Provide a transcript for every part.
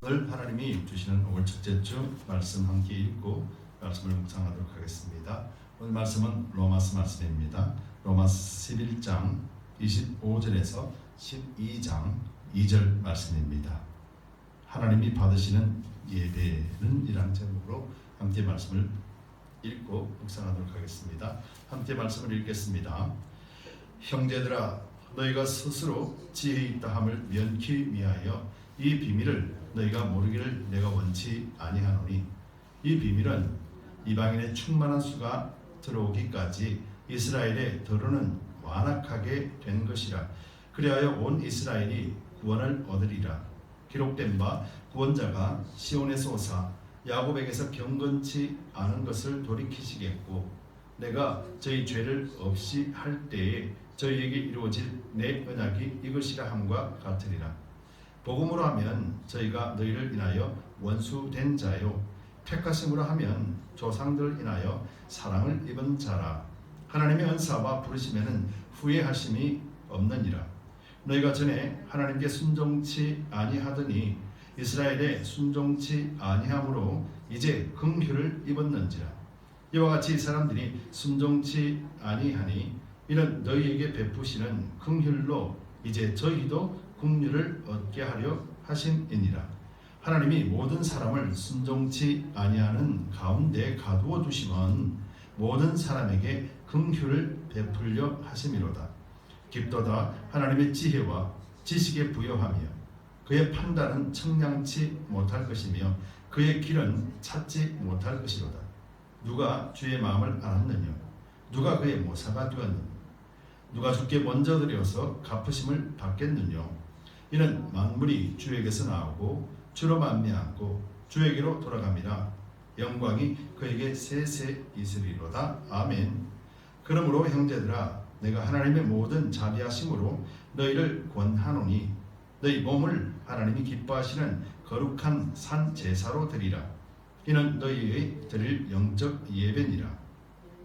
오늘 하나님이 주시는 5월 첫째 주 말씀 함께 읽고 말씀을 묵상하도록 하겠습니다. 오늘 말씀은 로마서 말씀입니다. 로마서 11장 25절에서 12장 2절 말씀입니다. 하나님이 받으시는 예배는 이란 제목으로 함께 말씀을 읽고 묵상하도록 하겠습니다. 함께 말씀을 읽겠습니다. 형제들아, 너희가 스스로 지혜 있다 함을 면키 위하여 이 비밀을 너희가 모르기를 내가 원치 아니하노니, 이 비밀은 이방인의 충만한 수가 들어오기까지 이스라엘의 더러는 완악하게 된 것이라. 그리하여 온 이스라엘이 구원을 얻으리라. 기록된 바 구원자가 시온에서 오사 야곱에게서 경건치 않은 것을 돌이키시겠고, 내가 저희 죄를 없이 할 때에 저희에게 이루어질 내 언약이 이것이라 함과 같으리라. 복음으로 하면 저희가 너희를 인하여 원수된 자요, 택하심으로 하면 조상들을 인하여 사랑을 입은 자라. 하나님의 은사와 부르심에는 후회하심이 없느니라. 너희가 전에 하나님께 순종치 아니하더니 이스라엘에 순종치 아니함으로 이제 긍휼을 입었는지라. 이와 같이 사람들이 순종치 아니하니 이는 너희에게 베푸시는 긍휼로 이제 저희도 긍휼을 얻게 하려 하심이니라. 하나님이 모든 사람을 순종치 아니하는 가운데 가두어 두심은 모든 사람에게 긍휼을 베풀려 하심이로다. 깊도다 하나님의 지혜와 지식에 부여하며 그의 판단은 청량치 못할 것이며 그의 길은 찾지 못할 것이로다. 누가 주의 마음을 알았느냐? 누가 그의 모사가 되었느냐? 누가 주께 먼저 드려서 갚으심을 받겠느냐? 이는 만물이 주에게서 나오고 주로 만미하고 주에게로 돌아갑니다. 영광이 그에게 세세 있으리로다. 아멘. 그러므로 형제들아, 내가 하나님의 모든 자비하심으로 너희를 권하노니 너희 몸을 하나님이 기뻐하시는 거룩한 산 제사로 드리라. 이는 너희의 드릴 영적 예배니라.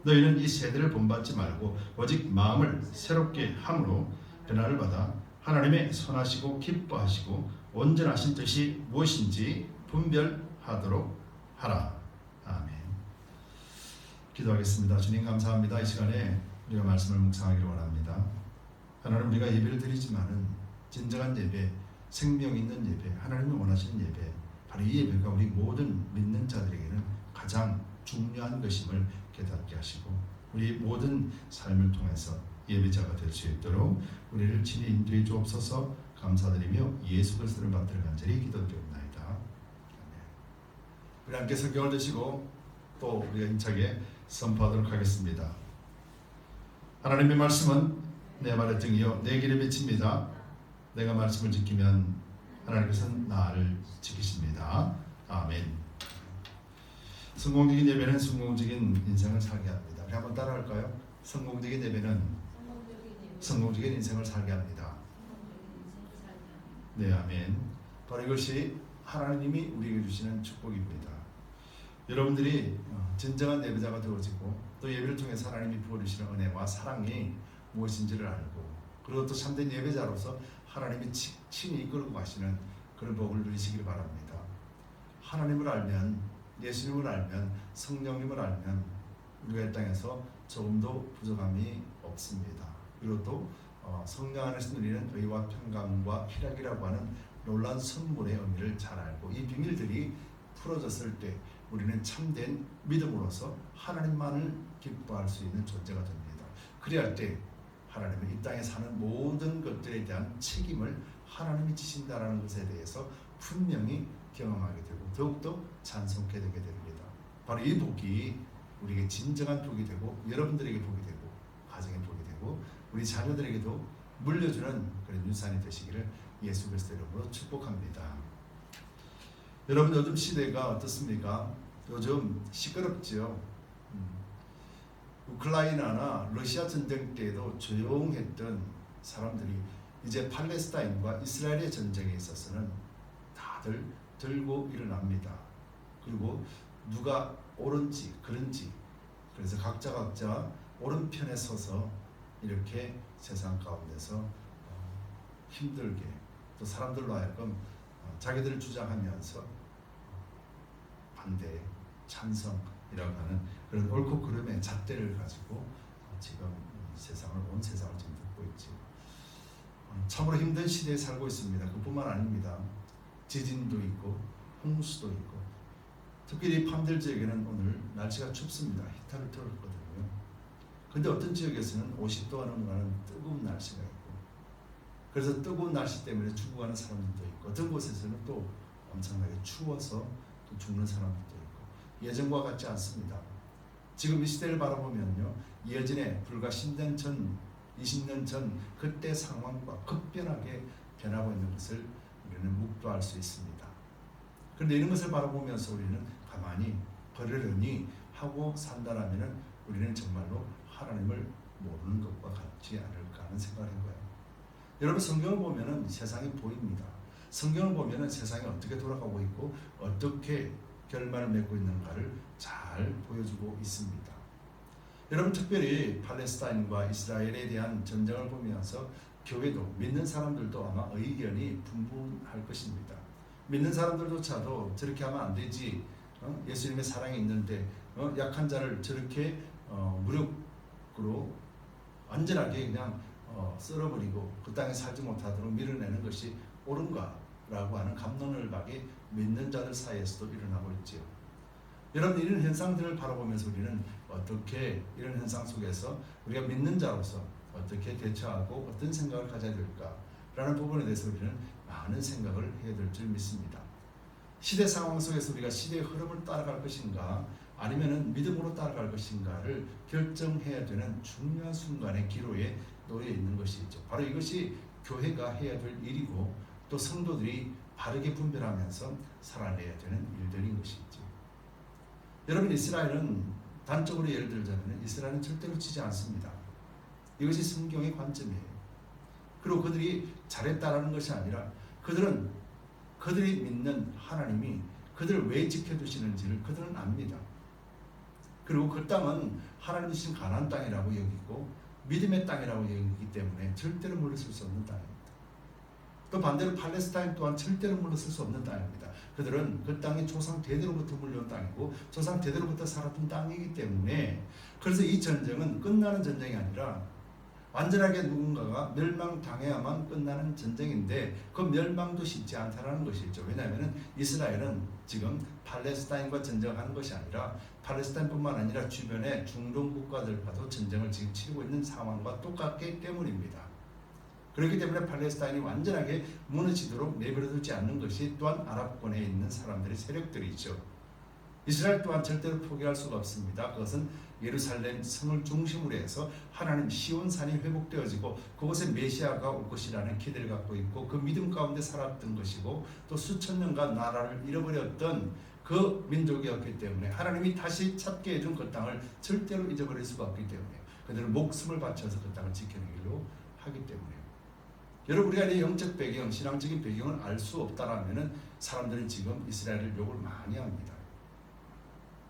너희는 이 세대를 본받지 말고 오직 마음을 새롭게 함으로 변화를 받아 하나님의 선하시고 기뻐하시고 온전하신 뜻이 무엇인지 분별하도록 하라. 아멘. 기도하겠습니다. 주님 감사합니다. 이 시간에 우리가 말씀을 묵상하기를 원합니다. 하나님, 우리가 예배를 드리지만은 진정한 예배, 생명 있는 예배, 하나님이 원하시는 예배, 바로 이 예배가 우리 모든 믿는 자들에게는 가장 중요한 것임을 깨닫게 하시고 우리 모든 삶을 통해서 예배자가 될 수 있도록 우리를 친히 인도해 주옵소서. 감사드리며 예수 그리스도를 받들어 간절히 기도드리옵나이다. 아멘. 우리 함께 성경을 드시고 또 우리가 힘차게 선포하도록 하겠습니다. 하나님의 말씀은 내 발의 등이요 내 길에 비칩니다. 내가 말씀을 지키면 하나님께서는 나를 지키십니다. 아멘. 성공적인 예배는 성공적인 인생을 살게 합니다. 우리 한번 따라할까요? 성공적인 예배는 성공적인 인생을 살게 합니다. 네, 아멘. 바로 이것이 하나님이 우리에게 주시는 축복입니다. 여러분들이 진정한 예배자가 되어지고 또 예배를 통해서 하나님이 부어주시는 은혜와 사랑이 무엇인지를 알고, 그리고 또 참된 예배자로서 하나님이 친히 이끌고 가시는 그런 복을 누리시길 바랍니다. 하나님을 알면, 예수님을 알면, 성령님을 알면 우리가 이 땅에서 조금도 부족함이 없습니다. 그리고 또 성령 안에서 누리는 의와 평강과 희락이라고 하는 놀라운 선물의 의미를 잘 알고, 이 비밀들이 풀어졌을 때 우리는 참된 믿음으로서 하나님만을 기뻐할 수 있는 존재가 됩니다. 그리할 때 하나님은 이 땅에 사는 모든 것들에 대한 책임을 하나님이 지신다라는 것에 대해서 분명히 경험하게 되고 더욱더 찬송하게 되게 됩니다. 바로 이 복이 우리에게 진정한 복이 되고 여러분들에게 복이 되고 가정에 복이 되고 우리 자녀들에게도 물려주는 그런 유산이 되시기를 예수 그리스도 이름으로 축복합니다. 여러분, 요즘 시대가 어떻습니까? 요즘 시끄럽죠. 우크라이나나 러시아 전쟁 때에도 조용했던 사람들이 이제 팔레스타인과 이스라엘의 전쟁에 있어서는 다들 들고 일어납니다. 그리고 누가 옳은지 그른지, 그래서 각자 오른편에 서서 이렇게 세상 가운데서 힘들게 또 사람들로 하여금 자기들을 주장하면서 반대, 찬성이라고 하는 그런 옳고 그름의 잣대를 가지고 지금 온 세상을 지금 듣고 있죠. 참으로 힘든 시대에 살고 있습니다. 그뿐만 아닙니다. 지진도 있고 홍수도 있고, 특별히 밤들 지역에는 오늘 날씨가 춥습니다. 히터를 틀었거든요. 근데 어떤 지역에서는 50도가 넘어가는 뜨거운 날씨가 있고, 그래서 뜨거운 날씨 때문에 죽어가는 사람들도 있고, 어떤 곳에서는 또 엄청나게 추워서 또 죽는 사람들도 있고, 예전과 같지 않습니다. 지금 이 시대를 바라보면요, 예전에 불과 10년 전, 20년 전 그때 상황과 급변하게 변하고 있는 것을 우리는 묵도할 수 있습니다. 그런데 이런 것을 바라보면서 우리는 가만히 버르려니 하고 산다라면 우리는 정말로 하나님을 모르는 것과 같지 않을까 하는 생각을 한 거예요. 여러분, 성경을 보면은 세상이 보입니다. 성경을 보면은 세상이 어떻게 돌아가고 있고 어떻게 결말을 맺고 있는가를 잘 보여주고 있습니다. 여러분, 특별히 팔레스타인과 이스라엘에 대한 전쟁을 보면서 교회도, 믿는 사람들도 아마 의견이 분분할 것입니다. 믿는 사람들조차도 저렇게 하면 안 되지, 예수님의 사랑이 있는데 약한 자를 저렇게 무력으로 완전하게 그냥 썰어버리고 그 땅에 살지 못하도록 밀어내는 것이 옳은가라고 하는 갑론을박이 믿는 자들 사이에서도 일어나고 있지요. 여러분, 이런 현상들을 바라보면서 우리는 어떻게 이런 현상 속에서 우리가 믿는 자로서 어떻게 대처하고 어떤 생각을 가져야 될까라는 부분에 대해서 우리는 많은 생각을 해야 될 줄 믿습니다. 시대 상황 속에서 우리가 시대의 흐름을 따라갈 것인가 아니면은 믿음으로 따라갈 것인가를 결정해야 되는 중요한 순간의 기로에 놓여 있는 것이죠. 바로 이것이 교회가 해야 될 일이고 또 성도들이 바르게 분별하면서 살아내야 되는 일들인 것이죠. 여러분, 이스라엘은 단적으로 예를 들자면 이스라엘은 절대로 지지 않습니다. 이것이 성경의 관점이에요. 그리고 그들이 잘했다라는 것이 아니라 그들이 믿는 하나님이 그들을 왜 지켜두시는지를 그들은 압니다. 그리고 그 땅은 하나님 주신 가나안 땅이라고 여기고 믿음의 땅이라고 여기기 때문에 절대로 물러설 수 없는 땅입니다. 또 반대로 팔레스타인 또한 절대로 물러설 수 없는 땅입니다. 그들은 그 땅이 조상 대대로부터 물려온 땅이고 조상 대대로부터 살았던 땅이기 때문에, 그래서 이 전쟁은 끝나는 전쟁이 아니라 완전하게 누군가가 멸망당해야만 끝나는 전쟁인데 그 멸망도 쉽지 않다는 것이죠. 왜냐하면 이스라엘은 지금 팔레스타인과 전쟁하는 것이 아니라 팔레스타인뿐만 아니라 주변의 중동 국가들과도 전쟁을 지금 치르고 있는 상황과 똑같기 때문입니다. 그렇기 때문에 팔레스타인이 완전하게 무너지도록 내버려두지 않는 것이 또한 아랍권에 있는 사람들의 세력들이죠. 이스라엘 또한 절대로 포기할 수가 없습니다. 그것은 예루살렘 성을 중심으로 해서 하나님 시온산이 회복되어지고 그곳에 메시아가 올 것이라는 기대를 갖고 있고 그 믿음 가운데 살았던 것이고 또 수천 년간 나라를 잃어버렸던 그 민족이었기 때문에 하나님이 다시 찾게 해준 그 땅을 절대로 잊어버릴 수가 없기 때문에 그들은 목숨을 바쳐서 그 땅을 지켜내기로 하기 때문에, 여러분, 우리가 이 영적 배경, 신앙적인 배경을 알 수 없다라면 사람들은 지금 이스라엘을 욕을 많이 합니다.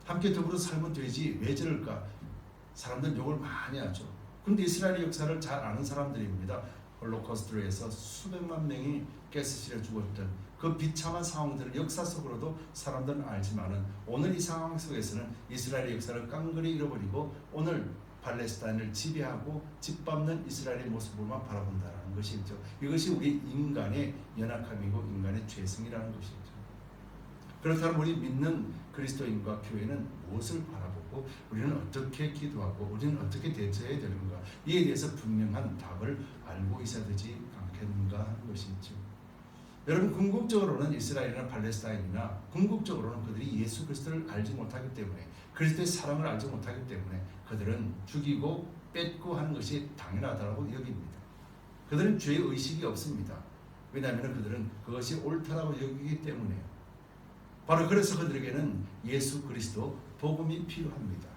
함께 더불어 살면 되지 왜 저럴까? 사람들은 욕을 많이 하죠. 그런데 이스라엘의 역사를 잘 아는 사람들입니다. 홀로코스트로 해서 수백만 명이 가스실에 죽었던 그 비참한 상황들을 역사 속으로도 사람들은 알지만은 오늘 이 상황 속에서는 이스라엘의 역사를 깡그리 잃어버리고 오늘 팔레스타인을 지배하고 짓밟는 이스라엘의 모습으로만 바라본다는 것이죠. 이것이 우리 인간의 연약함이고 인간의 죄성이라는 것이죠. 그렇다면 우리 믿는 그리스도인과 교회는 무엇을 바라보고 우리는 어떻게 기도하고 우리는 어떻게 대처해야 되는가, 이에 대해서 분명한 답을 알고 있어야 되지 않겠는가 하는 것이죠. 여러분, 궁극적으로는 이스라엘이나 팔레스타인이나 궁극적으로는 그들이 예수 그리스도를 알지 못하기 때문에, 그리스도의 사랑을 알지 못하기 때문에 그들은 죽이고 뺏고 하는 것이 당연하다고 여깁니다. 그들은 죄의 의식이 없습니다. 왜냐하면 그들은 그것이 옳다라고 여기기 때문에요. 바로 그래서 그들에게는 예수 그리스도 복음이 필요합니다.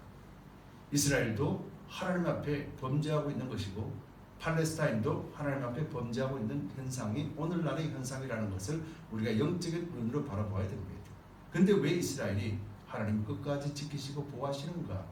이스라엘도 하나님 앞에 범죄하고 있는 것이고 팔레스타인도 하나님 앞에 범죄하고 있는 현상이 오늘날의 현상이라는 것을 우리가 영적인 눈으로 바라봐야 됩니다. 그런데 왜 이스라엘이 하나님 끝까지 지키시고 보호하시는가?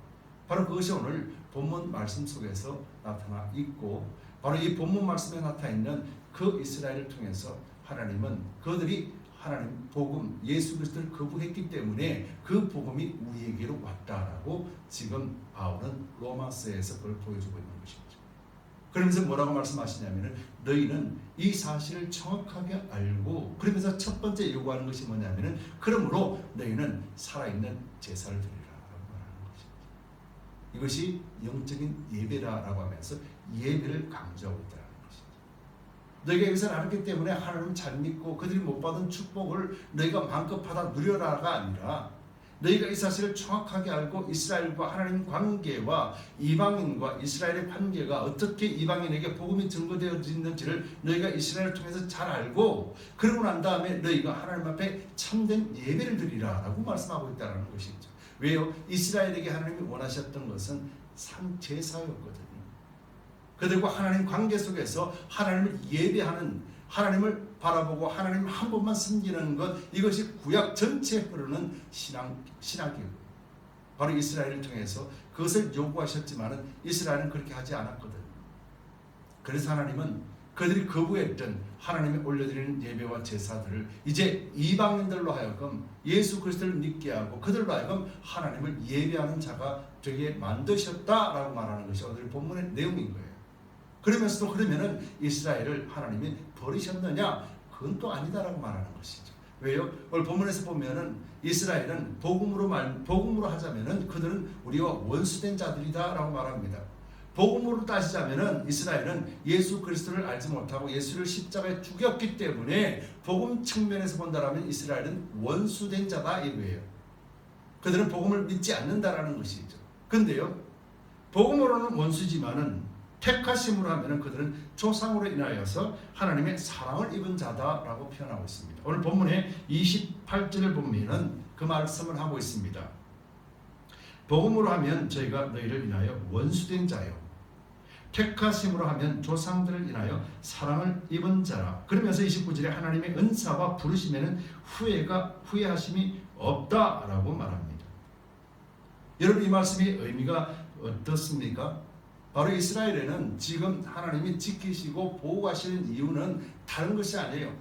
바로 그것이 오늘 본문 말씀 속에서 나타나 있고, 바로 이 본문 말씀에 나타나 있는 그 이스라엘을 통해서 하나님은 그들이 하나님 복음 예수 그리스도를 거부했기 때문에 그 복음이 우리에게로 왔다라고 지금 바울은 로마서에서 그걸 보여주고 있는 것입니다. 그러면서 뭐라고 말씀하시냐면은 너희는 이 사실을 정확하게 알고, 그러면서 첫 번째 요구하는 것이 뭐냐면은 그러므로 너희는 살아있는 제사를 드리라라고 말하는 것입니다. 이것이 영적인 예배라라고 하면서 예배를 강조하고 있다는 것입니다. 너희가 여기서 알았기 때문에 하나님을 잘 믿고 그들이 못 받은 축복을 너희가 마음껏 받아 누려라가 아니라 너희가 이 사실을 정확하게 알고 이스라엘과 하나님 관계와 이방인과 이스라엘의 관계가 어떻게 이방인에게 복음이 증거되어지는지를 너희가 이스라엘을 통해서 잘 알고, 그러고 난 다음에 너희가 하나님 앞에 참된 예배를 드리라라고 말씀하고 있다는 것이죠. 왜요? 이스라엘에게 하나님이 원하셨던 것은 제사였거든요. 그들과 하나님 관계 속에서 하나님을 예배하는, 하나님을 바라보고 하나님 한 분만 섬기는 것, 이것이 구약 전체에 흐르는 신학이에요. 바로 이스라엘을 통해서 그것을 요구하셨지만 이스라엘은 그렇게 하지 않았거든요. 그래서 하나님은 그들이 거부했던 하나님이 올려드리는 예배와 제사들을 이제 이방인들로 하여금 예수 그리스도를 믿게 하고 그들로 하여금 하나님을 예배하는 자가 되게 만드셨다라고 말하는 것이 오늘 본문의 내용인 거예요. 그러면서도 그러면은 이스라엘을 하나님이 버리셨느냐? 그건 또 아니다라고 말하는 것이죠. 왜요? 오늘 본문에서 보면은 이스라엘은 복음으로 하자면은 그들은 우리와 원수된 자들이다라고 말합니다. 복음으로 따지자면은 이스라엘은 예수 그리스도를 알지 못하고 예수를 십자가에 죽였기 때문에 복음 측면에서 본다라면 이스라엘은 원수된 자다 이거예요. 그들은 복음을 믿지 않는다라는 것이죠. 근데요, 복음으로는 원수지만은 택하심으로 하면은 그들은 조상으로 인하여서 하나님의 사랑을 입은 자다라고 표현하고 있습니다. 오늘 본문의 28절을 보면은 그 말씀을 하고 있습니다. 복음으로 하면 저희가 너희를 인하여 원수된 자요, 택하심으로 하면 조상들을 인하여 사랑을 입은 자라. 그러면서 29절에 하나님의 은사와 부르심에는 후회하심이 없다라고 말합니다. 여러분, 이 말씀이 의미가 어떻습니까? 바로 이스라엘에는 지금 하나님이 지키시고 보호하시는 이유는 다른 것이 아니에요.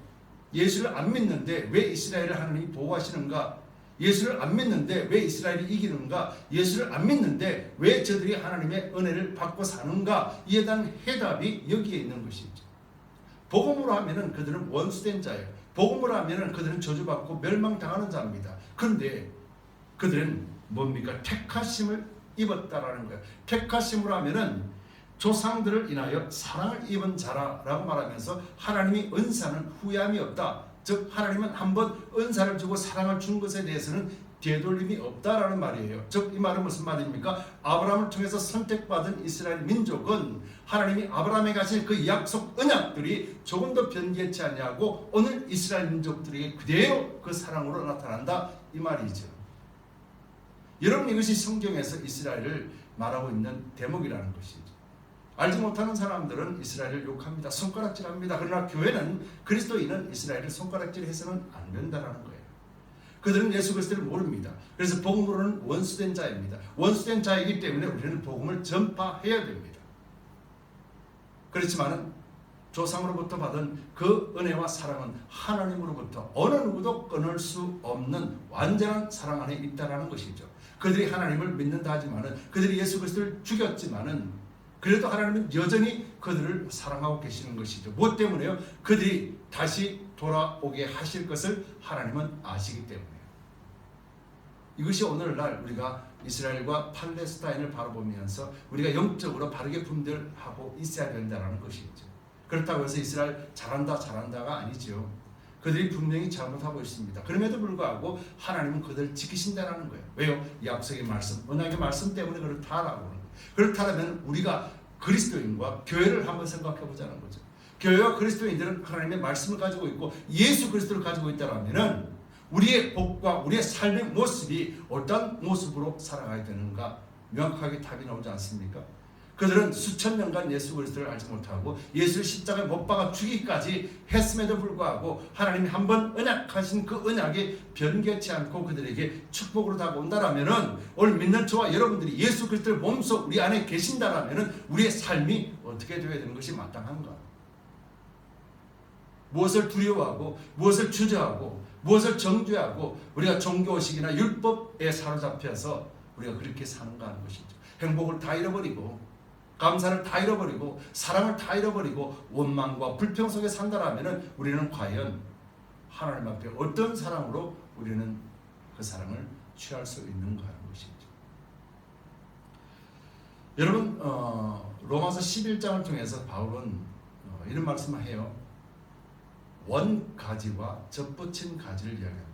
예수를 안 믿는데 왜 이스라엘을 하나님이 보호하시는가? 예수를 안 믿는데 왜 이스라엘이 이기는가? 예수를 안 믿는데 왜 저들이 하나님의 은혜를 받고 사는가? 이에 대한 해답이 여기에 있는 것이죠. 복음으로 하면은 그들은 원수된 자예요. 복음으로 하면은 그들은 저주받고 멸망당하는 자입니다. 그런데 그들은 뭡니까? 택하심을 입었다라는 거예요. 택하심으로 하면은 조상들을 인하여 사랑을 입은 자라라고 말하면서 하나님이 은사는 후회함이 없다. 즉 하나님은 한번 은사를 주고 사랑을 준 것에 대해서는 되돌림이 없다라는 말이에요. 즉 이 말은 무슨 말입니까? 아브라함을 통해서 선택받은 이스라엘 민족은 하나님이 아브라함에게 하신 그 약속 언약들이 조금 더 변개치 않냐고 오늘 이스라엘 민족들에게 그대로 그 사랑으로 나타난다 이 말이죠. 여러분, 이것이 성경에서 이스라엘을 말하고 있는 대목이라는 것이죠. 알지 못하는 사람들은 이스라엘을 욕합니다. 손가락질합니다. 그러나 교회는 그리스도인은 이스라엘을 손가락질해서는 안 된다는 거예요. 그들은 예수 그리스도를 모릅니다. 그래서 복음으로는 원수된 자입니다. 원수된 자이기 때문에 우리는 복음을 전파해야 됩니다. 그렇지만은 조상으로부터 받은 그 은혜와 사랑은 하나님으로부터 어느 누구도 끊을 수 없는 완전한 사랑 안에 있다는 것이죠. 그들이 하나님을 믿는다 하지만은, 그들이 예수 그리스도를 죽였지만은 그래도 하나님은 여전히 그들을 사랑하고 계시는 것이죠. 무엇 때문에요? 그들이 다시 돌아오게 하실 것을 하나님은 아시기 때문에요. 이것이 오늘날 우리가 이스라엘과 팔레스타인을 바라보면서 우리가 영적으로 바르게 분별하고 있어야 된다는 것이죠. 그렇다고 해서 이스라엘 잘한다가 아니죠. 그들이 분명히 잘못하고 있습니다. 그럼에도 불구하고 하나님은 그들을 지키신다는 거예요. 왜요? 약속의 말씀, 언약의 말씀 때문에 그렇다라고 하는 거예요. 그렇다면 우리가 그리스도인과 교회를 한번 생각해 보자는 거죠. 교회와 그리스도인들은 하나님의 말씀을 가지고 있고 예수 그리스도를 가지고 있다면 우리의 복과 우리의 삶의 모습이 어떤 모습으로 살아가야 되는가 명확하게 답이 나오지 않습니까? 그들은 수천 년간 예수 그리스도를 알지 못하고 예수를 십자가에 못 박아 죽이기까지 했음에도 불구하고 하나님이 한번 언약하신 그 언약이 변개치 않고 그들에게 축복으로 다가온다라면은 오늘 믿는 저와 여러분들이 예수 그리스도의 몸소 우리 안에 계신다라면은 우리의 삶이 어떻게 되어야 되는 것이 마땅한가? 무엇을 두려워하고 무엇을 주저하고 무엇을 정죄하고 우리가 종교의식이나 율법에 사로잡혀서 우리가 그렇게 사는가 하는 것이죠. 행복을 다 잃어버리고 감사를 다 잃어버리고 사랑을 다 잃어버리고 원망과 불평 속에 산다라면 우리는 과연 하나님 앞에 어떤 사랑으로 우리는 그 사랑을 취할 수 있는가 하는 것이죠. 여러분 로마서 11장을 통해서 바울은 이런 말씀을 해요. 원가지와 젖붙인 가지를 이야기합니다.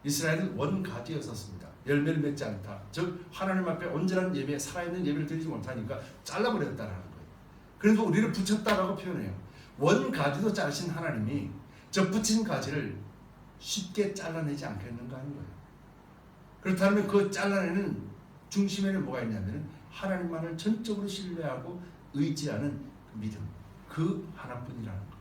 이스라엘은 원가지였었습니다. 열매를 맺지 않다. 즉 하나님 앞에 온전한 예배, 살아있는 예배를 드리지 못하니까 잘라버렸다라는 거예요. 그래서 우리를 붙였다라고 표현해요. 원가지도 자르신 하나님이 젖붙인 가지를 쉽게 잘라내지 않겠는가 하는 거예요. 그렇다면 그 잘라내는 중심에는 뭐가 있냐면 하나님만을 전적으로 신뢰하고 의지하는 믿음, 그 하나뿐이라는 거예요.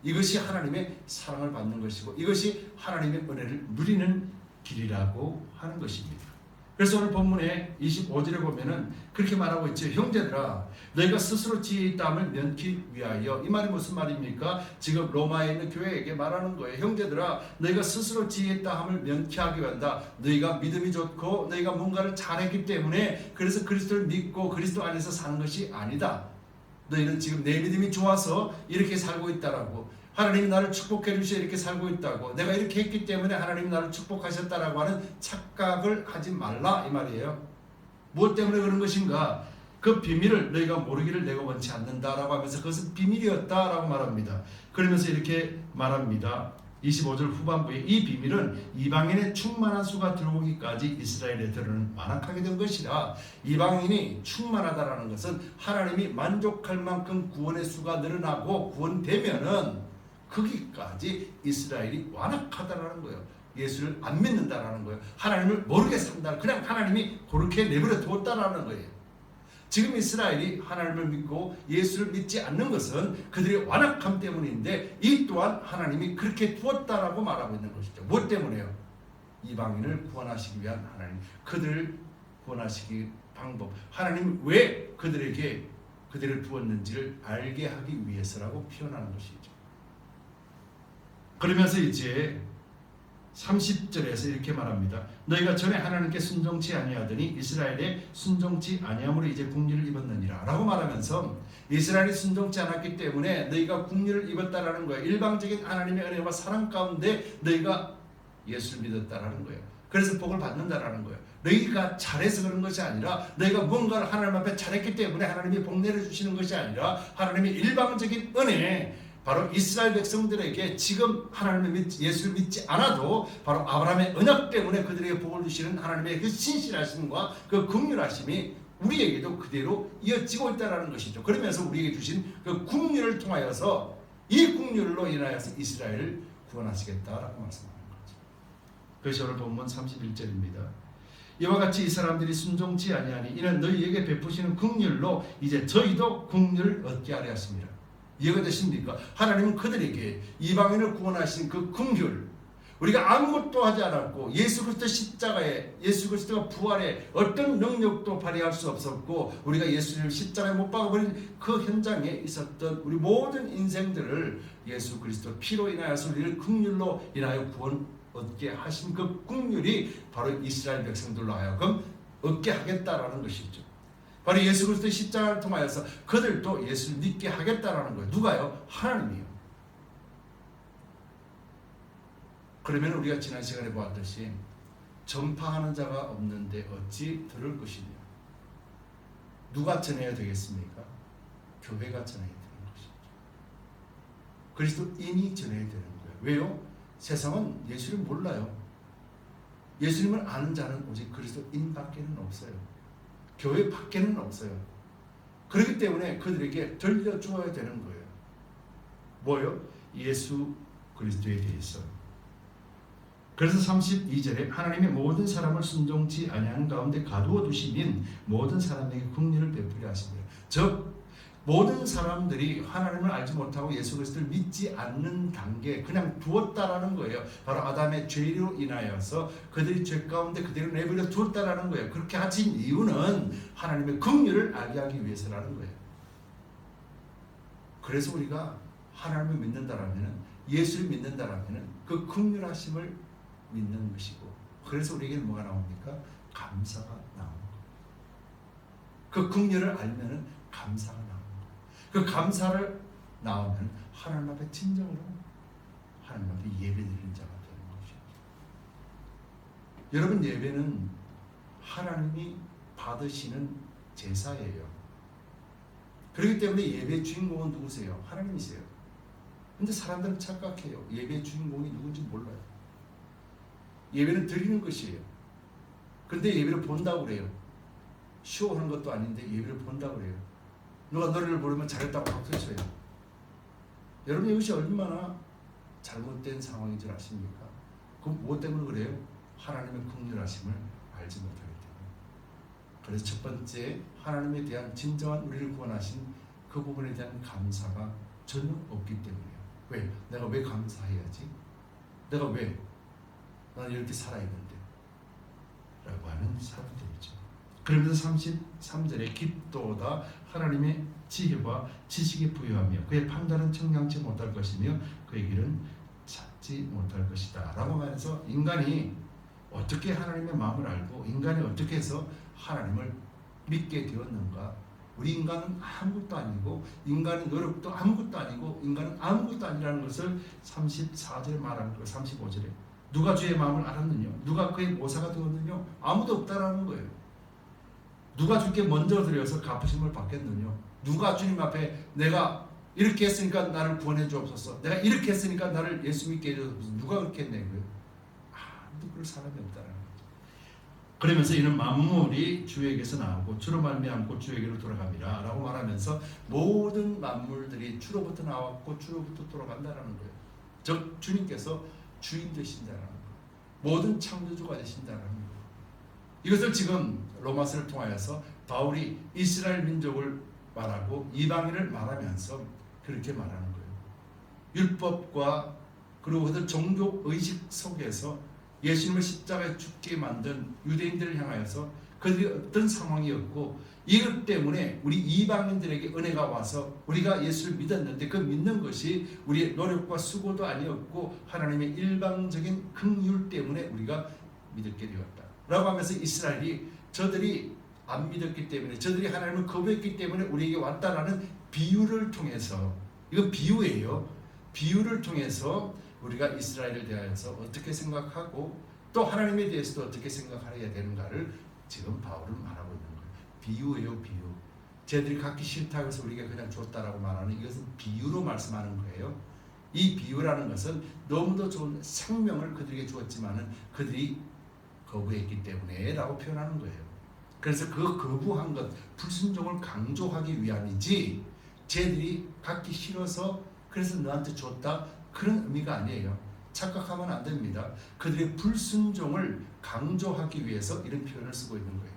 이것이 하나님의 사랑을 받는 것이고 이것이 하나님의 은혜를 누리는 길이라고 하는 것입니다. 그래서 오늘 본문의 25절에 보면은 그렇게 말하고 있죠. 형제들아 너희가 스스로 지혜 있다함을 면키 위하여. 이 말이 무슨 말입니까? 지금 로마에 있는 교회에게 말하는 거예요. 형제들아 너희가 스스로 지혜 있다함을 면키하기 위한다. 너희가 믿음이 좋고 너희가 뭔가를 잘했기 때문에 그래서 그리스도를 믿고 그리스도 안에서 사는 것이 아니다. 너희는 지금 내 믿음이 좋아서 이렇게 살고 있다라고, 하나님이 나를 축복해 주셔 이렇게 살고 있다고, 내가 이렇게 했기 때문에 하나님이 나를 축복하셨다라고 하는 착각을 하지 말라 이 말이에요. 무엇 때문에 그런 것인가? 그 비밀을 너희가 모르기를 내가 원치 않는다라고 하면서 그것은 비밀이었다라고 말합니다. 그러면서 이렇게 말합니다. 25절 후반부에 이 비밀은 이방인의 충만한 수가 들어오기까지 이스라엘에 들어는 완악하게 된 것이라. 이방인이 충만하다라는 것은 하나님이 만족할 만큼 구원의 수가 늘어나고 구원되면은 거기까지 이스라엘이 완악하다라는 거예요. 예수를 안 믿는다라는 거예요. 하나님을 모르게 산다. 그냥 하나님이 그렇게 내버려 두었다라는 거예요. 지금 이스라엘이 하나님을 믿고 예수를 믿지 않는 것은 그들의 완악함 때문인데 이 또한 하나님이 그렇게 두었다라고 말하고 있는 것이죠. 무엇 때문에요? 이방인을 구원하시기 위한 하나님, 그들을 구원하시기 방법, 하나님 왜 그들에게 그들을 두었는지를 알게 하기 위해서라고 표현하는 것이죠. 그러면서 이제 30절에서 이렇게 말합니다. 너희가 전에 하나님께 순종치 아니하더니 이스라엘에 순종치 아니함으로 이제 국리를 입었느니라 라고 말하면서 이스라엘이 순종치 않았기 때문에 너희가 국리를 입었다라는 거예요. 일방적인 하나님의 은혜와 사랑 가운데 너희가 예수를 믿었다라는 거예요. 그래서 복을 받는다라는 거예요. 너희가 잘해서 그런 것이 아니라 너희가 뭔가를 하나님 앞에 잘했기 때문에 하나님이 복 내려주시는 것이 아니라 하나님의 일방적인 은혜, 바로 이스라엘 백성들에게 지금 하나님을 예수를 믿지 않아도 바로 아브라함의 언약 때문에 그들에게 복을 주시는 하나님의 그 신실하심과 그 긍휼하심이 우리에게도 그대로 이어지고 있다는 것이죠. 그러면서 우리에게 주신 그 긍휼을 통하여서 이 긍휼로 인하여서 이스라엘을 구원하시겠다라고 말씀하는 거죠. 그것이 오늘 본문 31절입니다. 이와 같이 이 사람들이 순종치 아니하니 이는 너희에게 베푸시는 긍휼로 이제 저희도 긍휼을 얻게 하려 하십니다. 이해가 되십니까? 하나님은 그들에게 이방인을 구원하신 그 긍휼, 우리가 아무것도 하지 않았고 예수 그리스도 십자가에, 예수 그리스도가 부활에 어떤 능력도 발휘할 수 없었고 우리가 예수를 십자가에 못 박아버린 그 현장에 있었던 우리 모든 인생들을 예수 그리스도 피로 인하여서 우리를 긍휼로 인하여 구원 얻게 하신 그 긍휼이 바로 이스라엘 백성들로 하여금 얻게 하겠다라는 것이죠. 바로 예수 그리스도의 십자가를 통하여서 그들도 예수를 믿게 하겠다라는 거예요. 누가요? 하나님이요. 그러면 우리가 지난 시간에 보았듯이 전파하는 자가 없는데 어찌 들을 것이냐. 누가 전해야 되겠습니까? 교회가 전해야 되는 것이죠. 그리스도인이 전해야 되는 거예요. 왜요? 세상은 예수를 몰라요. 예수님을 아는 자는 오직 그리스도인밖에는 없어요. 교회 밖에는 없어요. 그렇기 때문에 그들에게 들려주어야 되는 거예요. 뭐요? 예수 그리스도에 대해서. 그래서 32절에 하나님의 모든 사람을 순종치 아니하는 가운데 가두어 두시면 모든 사람에게 긍휼을 베푸려 하십니다. 즉 모든 사람들이 하나님을 알지 못하고 예수 그리스도를 믿지 않는 단계 그냥 두었다라는 거예요. 바로 아담의 죄로 인하여서 그들이 죄 가운데 그대로 내버려 두었다라는 거예요. 그렇게 하신 이유는 하나님의 긍휼을 알게 하기 위해서라는 거예요. 그래서 우리가 하나님을 믿는다라면 예수를 믿는다라면 그 긍휼하심을 믿는 것이고, 그래서 우리에게는 뭐가 나옵니까? 감사가 나옵니다. 그 긍휼을 알면은 감사가 나옵니다. 그 감사를 나오면 하나님 앞에 진정으로 하나님 앞에 예배드리는 자가 되는 것입니다. 여러분, 예배는 하나님이 받으시는 제사예요. 그렇기 때문에 예배의 주인공은 누구세요? 하나님이세요. 근데 사람들은 착각해요. 예배의 주인공이 누군지 몰라요. 예배는 드리는 것이에요. 근데 예배를 본다고 그래요. 쇼하는 것도 아닌데 예배를 본다고 그래요. 누가 노래를 부르면 잘했다고 박수 쳐요. 여러분, 이것이 얼마나 잘못된 상황인 줄 아십니까? 그럼 뭐 때문에 그래요? 하나님의 긍휼하심을 알지 못하기 때문에. 그래서 첫 번째, 하나님에 대한 진정한 우리를 구원하신 그 부분에 대한 감사가 전혀 없기 때문이에요. 왜? 내가 왜 감사해야지? 내가 왜? 나는 이렇게 살아있는데 라고 하는 사람들이죠. 그러면서 33절에 깊도다 하나님의 지혜와 지식이 부여하며 그의 판단은 청량치 못할 것이며 그의 길은 찾지 못할 것이다 라고 말해서 인간이 어떻게 하나님의 마음을 알고 인간이 어떻게 해서 하나님을 믿게 되었는가. 우리 인간은 아무것도 아니고 인간의 노력도 아무것도 아니고 인간은 아무것도 아니라는 것을 34절에 말하는 거예요. 35절에 누가 주의 마음을 알았느냐, 누가 그의 모사가 되었느냐, 아무도 없다라는 거예요. 누가 주께 먼저 드려서 갚으심을 받겠느냐, 누가 주님 앞에 내가 이렇게 했으니까 나를 구원해 주옵소서, 내가 이렇게 했으니까 나를 예수 믿게 해 주옵소서, 누가 그렇게 했네. 아무도 그럴 사람이 없다라는 거죠. 그러면서 이는 만물이 주에게서 나오고 주로 말미암고 주에게로 돌아갑니다 라고 말하면서 모든 만물들이 주로부터 나왔고 주로부터 돌아간다라는 거예요. 즉 주님께서 주인 되신다라는 거예요. 모든 창조주가 되신다라는 거예요. 이것을 지금 로마서를 통하여서 바울이 이스라엘 민족을 말하고 이방인을 말하면서 그렇게 말하는 거예요. 율법과 그리고 그들 종교 의식 속에서 예수님을 십자가에 죽게 만든 유대인들을 향하여서 그들이 어떤 상황이었고, 이것 때문에 우리 이방인들에게 은혜가 와서 우리가 예수를 믿었는데 그 믿는 것이 우리의 노력과 수고도 아니었고 하나님의 일방적인 긍휼 때문에 우리가 믿게 되었다 라고 하면서 이스라엘이 저들이 안 믿었기 때문에, 저들이 하나님을 거부했기 때문에 우리에게 왔다라는 비유를 통해서, 이건 비유예요. 비유를 통해서 우리가 이스라엘에 대하여서 어떻게 생각하고 또 하나님에 대해서도 어떻게 생각해야 되는가를 지금 바울은 말하고 있는 거예요. 비유예요, 비유. 쟤들이 갖기 싫다고 해서 우리가 그냥 줬다라고 말하는, 이것은 비유로 말씀하는 거예요. 이 비유라는 것은 너무도 좋은 생명을 그들에게 주었지만은 그들이 거부했기 때문에 라고 표현하는 거예요. 그래서 그 거부한 것, 불순종을 강조하기 위함이지 쟤들이 갖기 싫어서 그래서 너한테 줬다, 그런 의미가 아니에요. 착각하면 안 됩니다. 그들의 불순종을 강조하기 위해서 이런 표현을 쓰고 있는 거예요.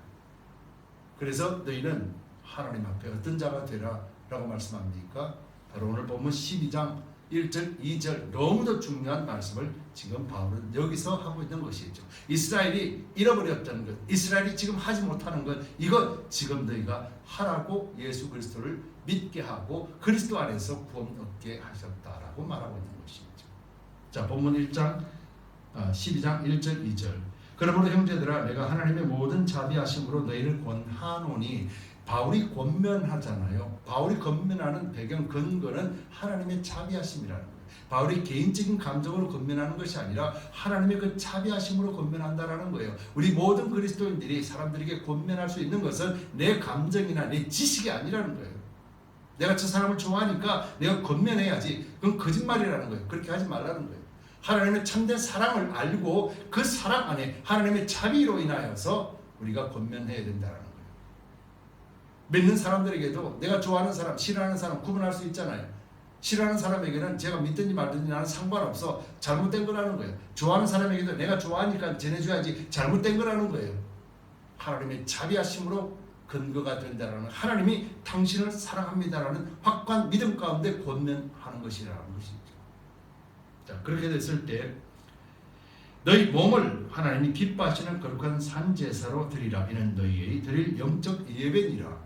그래서 너희는 하나님 앞에 어떤 자가 되라 라고 말씀합니까? 바로 오늘 본문 12장 1절 2절 너무도 중요한 말씀을 지금 바울은 여기서 하고 있는 것이죠. 이스라엘이 잃어버렸다는 것, 이스라엘이 지금 하지 못하는 것, 이거 지금 너희가 하라고 예수 그리스도를 믿게 하고 그리스도 안에서 구원 얻게 하셨다라고 말하고 있는 것이죠. 자, 본문 1장 12장 1절 2절 그러므로 형제들아 내가 하나님의 모든 자비하심으로 너희를 권하노니, 바울이 권면하잖아요. 바울이 권면하는 배경 근거는 하나님의 자비하심이라는 거예요. 바울이 개인적인 감정으로 권면하는 것이 아니라 하나님의 그 자비하심으로 권면한다라는 거예요. 우리 모든 그리스도인들이 사람들에게 권면할 수 있는 것은 내 감정이나 내 지식이 아니라는 거예요. 내가 저 사람을 좋아하니까 내가 권면해야지. 그건 거짓말이라는 거예요. 그렇게 하지 말라는 거예요. 하나님의 참된 사랑을 알고 그 사랑 안에 하나님의 자비로 인하여서 우리가 권면해야 된다는 거예요. 믿는 사람들에게도 내가 좋아하는 사람, 싫어하는 사람 구분할 수 있잖아요. 싫어하는 사람에게는 제가 믿든지 말든지 나는 상관없어, 잘못된 거라는 거예요. 좋아하는 사람에게도 내가 좋아하니까 전해줘야지, 잘못된 거라는 거예요. 하나님의 자비하심으로 근거가 된다라는, 하나님이 당신을 사랑합니다라는 확고한 믿음 가운데 권면하는 것이라는 것이죠. 자, 그렇게 됐을 때 너희 몸을 하나님이 기뻐하시는 거룩한 산제사로 드리라. 이는 너희의 드릴 영적 예배니라.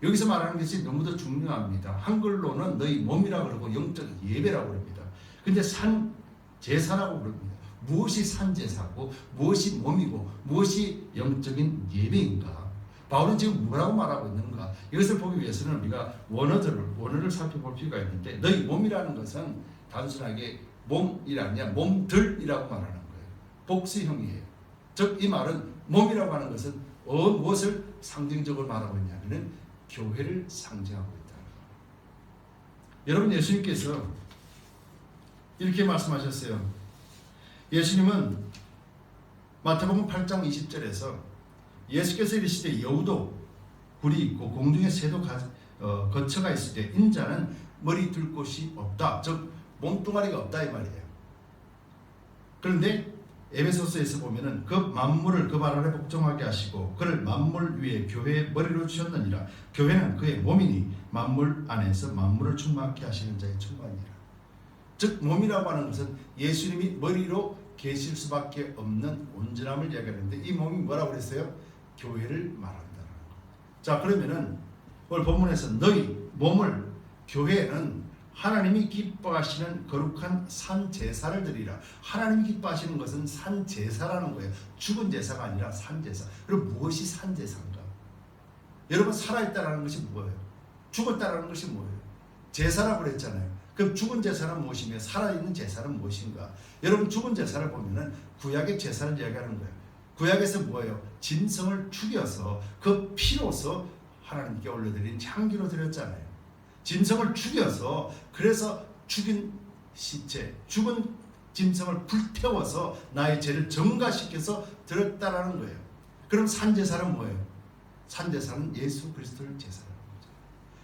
여기서 말하는 것이 너무도 중요합니다. 한글로는 너희 몸이라고 그러고 영적 예배라고 그럽니다. 근데 산 제사라고 부릅니다. 무엇이 산 제사고 무엇이 몸이고 무엇이 영적인 예배인가? 바울은 지금 뭐라고 말하고 있는가? 이것을 보기 위해서는 우리가 원어를 살펴볼 필요가 있는데, 너희 몸이라는 것은 단순하게 몸이라 아니라 몸들이라고 말하는 거예요. 복수형이에요. 즉 이 말은 몸이라고 하는 것은 무엇을 상징적으로 말하고 있냐면은 교회를 상징하고 있다. 여러분, 예수님께서 이렇게 말씀하셨어요. 예수님은 마태복음 8장 20절에서 예수께서 이르시되 여우도 굴이 있고 공중에 새도 거처가 있을 때 인자는 머리 둘 곳이 없다. 즉 몸뚱아리가 없다 이 말이에요. 그런데 에베소서에서 보면은 그 만물을 그 발 아래 복종하게 하시고 그를 만물 위에 교회의 머리로 주셨느니라. 교회는 그의 몸이니 만물 안에서 만물을 충만케 하시는 자의 충만이라. 즉 몸이라고 하는 것은 예수님이 머리로 계실 수밖에 없는 온전함을 이야기하는데, 이 몸이 뭐라고 그랬어요? 교회를 말한다는 것. 자, 그러면은 오늘 본문에서 너희 몸을, 교회는 하나님이 기뻐하시는 거룩한 산 제사를 드리라. 하나님이 기뻐하시는 것은 산 제사라는 거예요. 죽은 제사가 아니라 산 제사. 그럼 무엇이 산 제사인가? 여러분, 살아있다라는 것이 뭐예요? 죽었다라는 것이 뭐예요? 제사라고 그랬잖아요. 그럼 죽은 제사는 무엇이며 살아있는 제사는 무엇인가? 여러분, 죽은 제사를 보면은 구약의 제사를 이야기하는 거예요. 구약에서 뭐예요? 짐승을 죽여서 그 피로서 하나님께 올려드린 향기로 드렸잖아요. 짐승을 죽여서, 그래서 죽인 시체, 죽은 짐승을 불태워서 나의 죄를 정가시켜서 드렸다라는 거예요. 그럼 산제사는 뭐예요? 산제사는 예수 그리스도를 제사라는 거죠.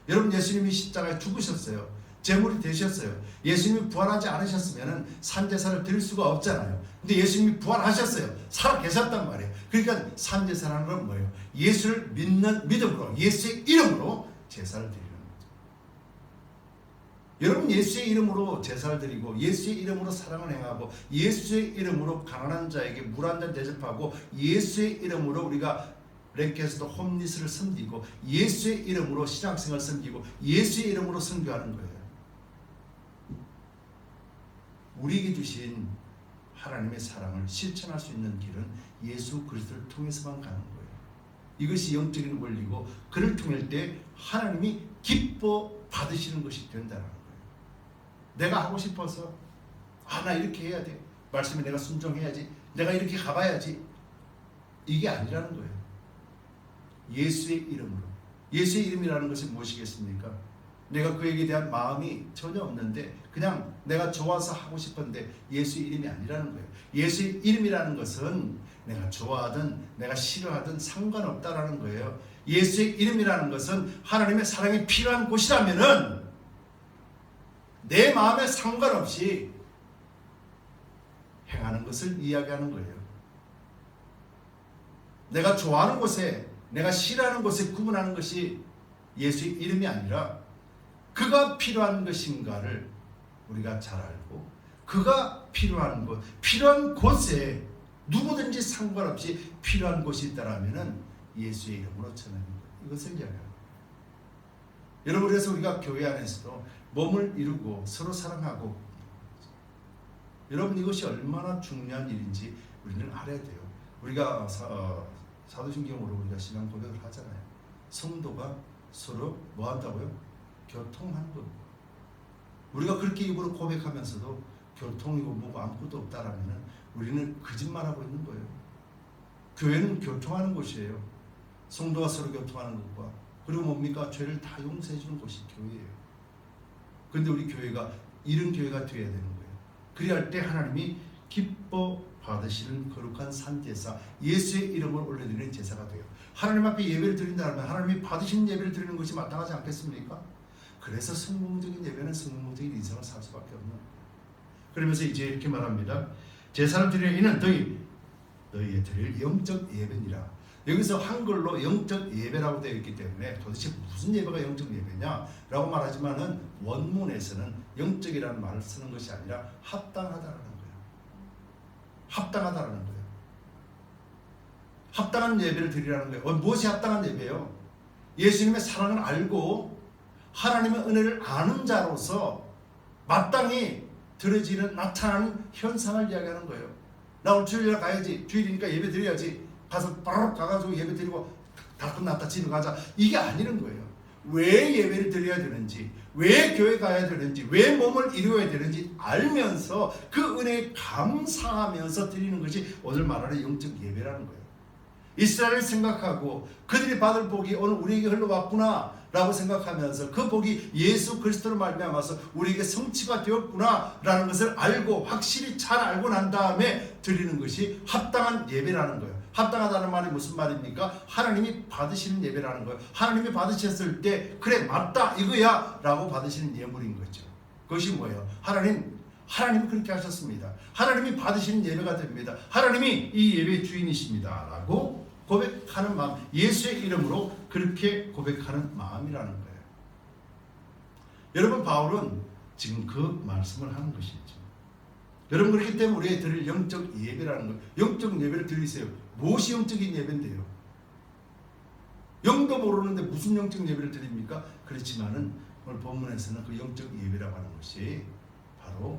여러분, 예수님이 십자가에 죽으셨어요. 제물이 되셨어요. 예수님이 부활하지 않으셨으면 산제사를 드릴 수가 없잖아요. 근데 예수님이 부활하셨어요. 살아 계셨단 말이에요. 그러니까 산제사라는 건 뭐예요? 예수를 믿는 믿음으로, 예수의 이름으로 제사를 드리는 거죠. 여러분, 예수의 이름으로 제사를 드리고 예수의 이름으로 사랑을 행하고 예수의 이름으로 가난한 자에게 물 한 잔 대접하고 예수의 이름으로 우리가 랭캐스터 홈리스를 섬기고 예수의 이름으로 신학생을 섬기고 예수의 이름으로 선교하는 거예요. 우리에게 주신 하나님의 사랑을 실천할 수 있는 길은 예수 그리스도를 통해서만 가는 거예요. 이것이 영적인 원리고, 그를 통할 때 하나님이 기뻐 받으시는 것이 된다는 거예요. 내가 하고 싶어서 나 이렇게 해야 돼, 말씀에 내가 순종해야지, 내가 이렇게 가봐야지, 이게 아니라는 거예요. 예수의 이름으로. 예수의 이름이라는 것이 무엇이겠습니까? 내가 그에게 대한 마음이 전혀 없는데 그냥 내가 좋아서 하고 싶은데 예수의 이름이 아니라는 거예요. 예수의 이름이라는 것은 내가 좋아하든 내가 싫어하든 상관없다라는 거예요. 예수의 이름이라는 것은 하나님의 사랑이 필요한 곳이라면은 내 마음에 상관없이 행하는 것을 이야기하는 거예요. 내가 좋아하는 곳에, 내가 싫어하는 곳에 구분하는 것이 예수의 이름이 아니라 그가 필요한 것인가를 우리가 잘 알고, 그가 필요한 곳, 필요한 곳에 누구든지 상관없이 필요한 곳이 있다라면은 예수의 이름으로 전하는 것, 이것을 이야기합니다. 여러분, 그래서 우리가 교회 안에서도 몸을 이루고 서로 사랑하고, 여러분, 이것이 얼마나 중요한 일인지 우리는 알아야 돼요. 우리가 사도신경으로 우리가 신앙 고백을 하잖아요. 성도가 서로 뭐 한다고요? 교통하는 것. 우리가 그렇게 입으로 고백하면서도 교통이고 뭐고 아무것도 없다라면 우리는 거짓말하고 있는 거예요. 교회는 교통하는 곳이에요. 성도가 서로 교통하는 것과, 그리고 뭡니까? 죄를 다 용서해 주는 곳이 교회예요. 그런데 우리 교회가 이런 교회가 되어야 되는 거예요. 그리할 때 하나님이 기뻐 받으시는 거룩한 산제사, 예수의 이름을 올려드리는 제사가 돼요. 하나님 앞에 예배를 드린다면 하나님이 받으시는 예배를 드리는 것이 마땅하지 않겠습니까? 그래서 성공적인 예배는 성공적인 인생을 살 수밖에 없는 거예요. 그러면서 이제 이렇게 말합니다. 제사를 드리려 이는 너희의 드릴 영적 예배니라. 여기서 한글로 영적 예배라고 되어 있기 때문에 도대체 무슨 예배가 영적 예배냐라고 말하지만은 원문에서는 영적이라는 말을 쓰는 것이 아니라 합당하다라는 거예요. 합당하다라는 거예요. 합당한 예배를 드리라는 거예요. 무엇이 합당한 예배예요? 예수님의 사랑을 알고 하나님의 은혜를 아는 자로서 마땅히 드러지는 나타나는 현상을 이야기하는 거예요. 나 오늘 주일날 가야지. 주일이니까 예배 드려야지. 가서 바로 가가지고 예배 드리고 다 끝났다 집에 가자. 이게 아니는 거예요. 왜 예배를 드려야 되는지, 왜 교회 가야 되는지, 왜 몸을 이루어야 되는지 알면서 그 은혜에 감사하면서 드리는 것이 오늘 말하는 영적 예배라는 거예요. 이스라엘을 생각하고 그들이 받을 복이 오늘 우리에게 흘러왔구나 라고 생각하면서 그 복이 예수 그리스도로 말미암아서 우리에게 성취가 되었구나 라는 것을 알고 확실히 잘 알고 난 다음에 드리는 것이 합당한 예배라는 거예요. 합당하다는 말이 무슨 말입니까? 하나님이 받으시는 예배라는 거예요. 하나님이 받으셨을 때 그래 맞다 이거야 라고 받으시는 예물인 거죠. 그것이 뭐예요? 하나님이 그렇게 하셨습니다. 하나님이 받으시는 예배가 됩니다. 하나님이 이 예배의 주인이십니다 라고 고백하는 마음, 예수의 이름으로 그렇게 고백하는 마음이라는 거예요. 여러분, 바울은 지금 그 말씀을 하는 것이죠. 여러분, 그렇기 때문에 우리가 드릴 영적 예배라는 거예요. 영적 예배를 드리세요. 무엇이 영적인 예배인데요? 영도 모르는데 무슨 영적 예배를 드립니까? 그렇지만은 오늘 본문에서는 그 영적 예배라고 하는 것이 바로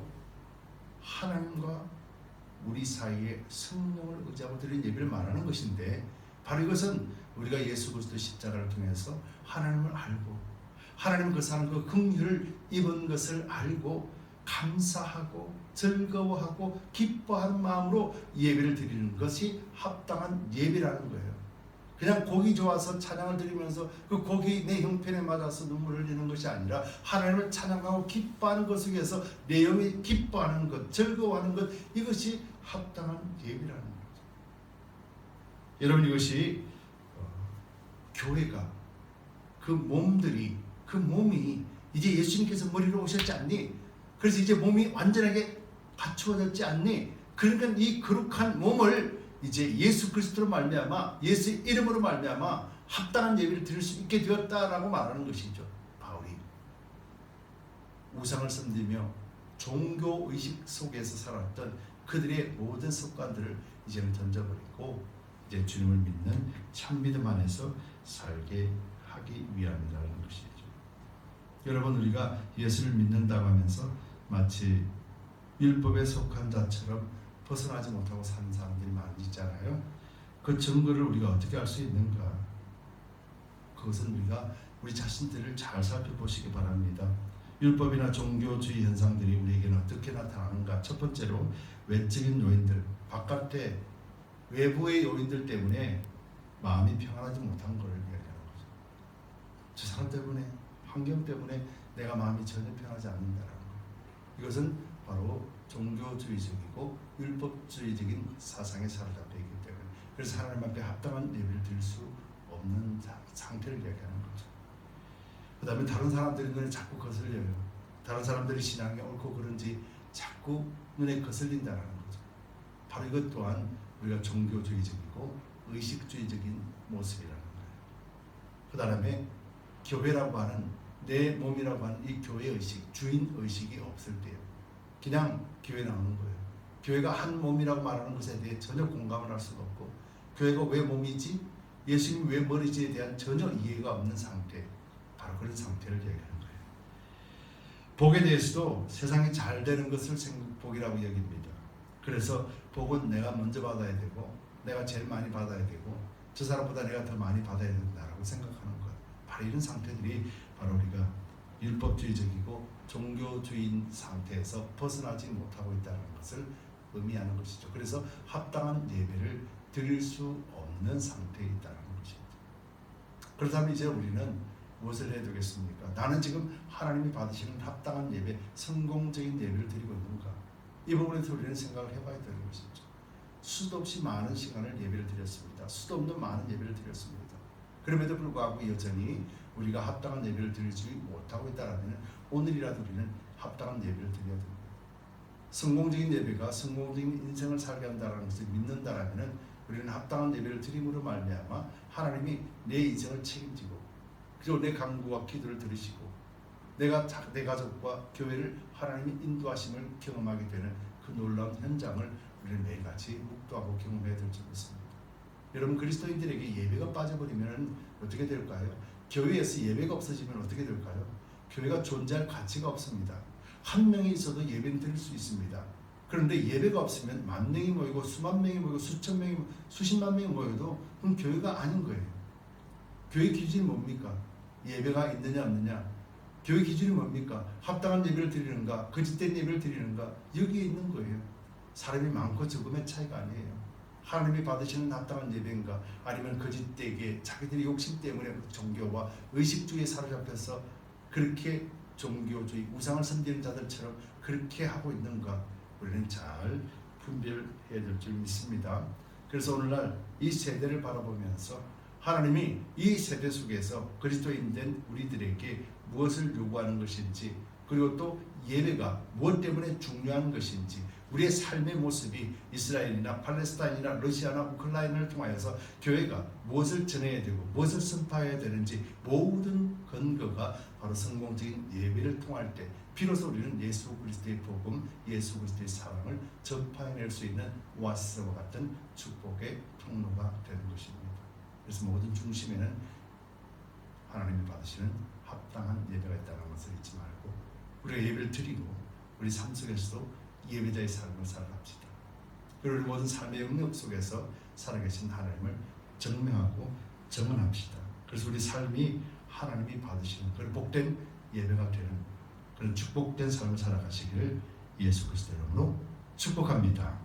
하나님과 우리 사이에 성령을 의지하고 드리는 예배를 말하는 것인데, 바로 이것은 우리가 예수 그리스도 십자가를 통해서 하나님을 알고 하나님 그 사람 그 긍휼을 입은 것을 알고 감사하고 즐거워하고 기뻐하는 마음으로 예배를 드리는 것이 합당한 예배라는 거예요. 그냥 곡이 좋아서 찬양을 드리면서 그 곡이 내 형편에 맞아서 눈물을 흘리는 것이 아니라 하나님을 찬양하고 기뻐하는 것을 위해서 내 영이 기뻐하는 것, 즐거워하는 것, 이것이 합당한 예배라는 거죠. 여러분, 이것이 교회가 그 몸이 이제 예수님께서 머리로 오셨지 않니? 그래서 이제 몸이 완전하게 갖추어졌지 않니? 그러니까 이 거룩한 몸을 이제 예수 그리스도로 말미암아 예수의 이름으로 말미암아 합당한 예배를 드릴 수 있게 되었다라고 말하는 것이죠. 바울이 우상을 섬기며 종교 의식 속에서 살았던 그들의 모든 습관들을 이제는 던져버리고 이제 주님을 믿는 참 믿음 안에서 살게 하기 위함이라는 것이죠. 여러분, 우리가 예수를 믿는다고 하면서 마치 율법에 속한 자처럼 벗어나지 못하고 사는 사람들이 많이 있잖아요. 그 증거를 우리가 어떻게 할 수 있는가? 그것은 우리가 우리 자신들을 잘 살펴보시기 바랍니다. 율법이나 종교주의 현상들이 우리에게는 어떻게 나타나는가? 첫 번째로 외적인 요인들, 바깥의 외부의 요인들 때문에 마음이 평안하지 못한 것을 이야기하는 거죠. 저 사람 때문에, 환경 때문에 내가 마음이 전혀 평안하지 않는다라는 것. 이것은 바로 종교주의적이고 율법주의적인 사상에 사로잡혀 있기 때문에, 그래서 하나님 앞에 합당한 예배를 드릴 수 없는 상태를 이야기하는 거죠. 그 다음에 다른 사람들의 눈에 자꾸 거슬려요. 다른 사람들의 신앙이 옳고 그른지 자꾸 눈에 거슬린다는 거죠. 바로 이것 또한 우리가 종교주의적이고 의식주의적인 모습이라는 거예요. 그 다음에 교회라고 하는, 내 몸이라고 하는 이 교회의식, 주인의식이 없을 때요. 그냥 교회 나오는 거예요. 교회가 한 몸이라고 말하는 것에 대해 전혀 공감을 할 수가 없고, 교회가 왜 몸이지? 예수님이 왜 머리지에 대한 전혀 이해가 없는 상태, 바로 그런 상태를 얘기하는 거예요. 복에 대해서도 세상이 잘 되는 것을 복이라고 여깁니다. 그래서 복은 내가 먼저 받아야 되고, 내가 제일 많이 받아야 되고, 저 사람보다 내가 더 많이 받아야 된다라고 생각하는 것. 바로 이런 상태들이 바로 우리가 율법주의적이고 종교주의인 상태에서 벗어나지 못하고 있다는 것을 의미하는 것이죠. 그래서 합당한 예배를 드릴 수 없는 상태에 있다는 것입니다. 그렇다면 이제 우리는 무엇을 해야 되겠습니까? 나는 지금 하나님이 받으시는 합당한 예배, 성공적인 예배를 드리고 있는가? 이 부분에서 우리는 생각을 해봐야 되는 것이죠. 수도 없이 많은 시간을 예배를 드렸습니다. 수도 없는 많은 예배를 드렸습니다. 그럼에도 불구하고 여전히 우리가 합당한 예배를 드리지 못하고 있다면 오늘이라도 우리는 합당한 예배를 드려야 됩니다. 성공적인 예배가 성공적인 인생을 살게 한다는 것을 믿는다면 우리는 합당한 예배를 드림으로 말미암아 하나님이 내 인생을 책임지고, 그리고 내 간구와 기도를 들으시고 내 가족과 교회를 하나님이 인도하심을 경험하게 되는 그 놀라운 현장을 우리는 매일같이 묵도하고 경험해야 될 줄 믿습니다. 여러분, 그리스도인들에게 예배가 빠져버리면 어떻게 될까요? 교회에서 예배가 없어지면 어떻게 될까요? 교회가 존재할 가치가 없습니다. 한 명이 있어도 예배는 드릴 수 있습니다. 그런데 예배가 없으면 만 명이 모이고 수만 명이 모이고 수천 명이 수십만 명이 모여도 그건 교회가 아닌 거예요. 교회 기준이 뭡니까? 예배가 있느냐 없느냐. 교회 기준이 뭡니까? 합당한 예배를 드리는가, 거짓된 예배를 드리는가, 여기에 있는 거예요. 사람이 많고 적음의 차이가 아니에요. 하나님이 받으시는 합당한 예배인가, 아니면 거짓되게 자기들의 욕심 때문에 종교와 의식주의에 사로잡혀서 그렇게 종교주의, 우상을 섬기는 자들처럼 그렇게 하고 있는가, 우리는 잘 분별해야 될 줄 믿습니다. 그래서 오늘날 이 세대를 바라보면서 하나님이 이 세대 속에서 그리스도인된 우리들에게 무엇을 요구하는 것인지, 그리고 또 예배가 무엇 때문에 중요한 것인지, 우리의 삶의 모습이 이스라엘이나 팔레스타인이나 러시아나 우크라이나를 통하여서 교회가 무엇을 전해야 되고 무엇을 선포해야 되는지 모든 근거가 바로 성공적인 예배를 통할 때 비로소 우리는 예수 그리스도의 복음, 예수 그리스도의 사랑을 전파해낼 수 있는 오아시스와 같은 축복의 통로가 되는 것입니다. 그래서 모든 중심에는 하나님이 받으시는 합당한 예배가 있다는 것을 잊지 말고 우리가 예배를 드리고 우리 삶 속에서도 예배자의 삶을 살아갑시다. 그리고 우리 모든 삶의 영역 속에서 살아계신 하나님을 증명하고 정언합시다. 그래서 우리 삶이 하나님이 받으시는 그런 복된 예배가 되는 그런 축복된 삶을 살아가시기를 예수 그리스도 이름으로 축복합니다.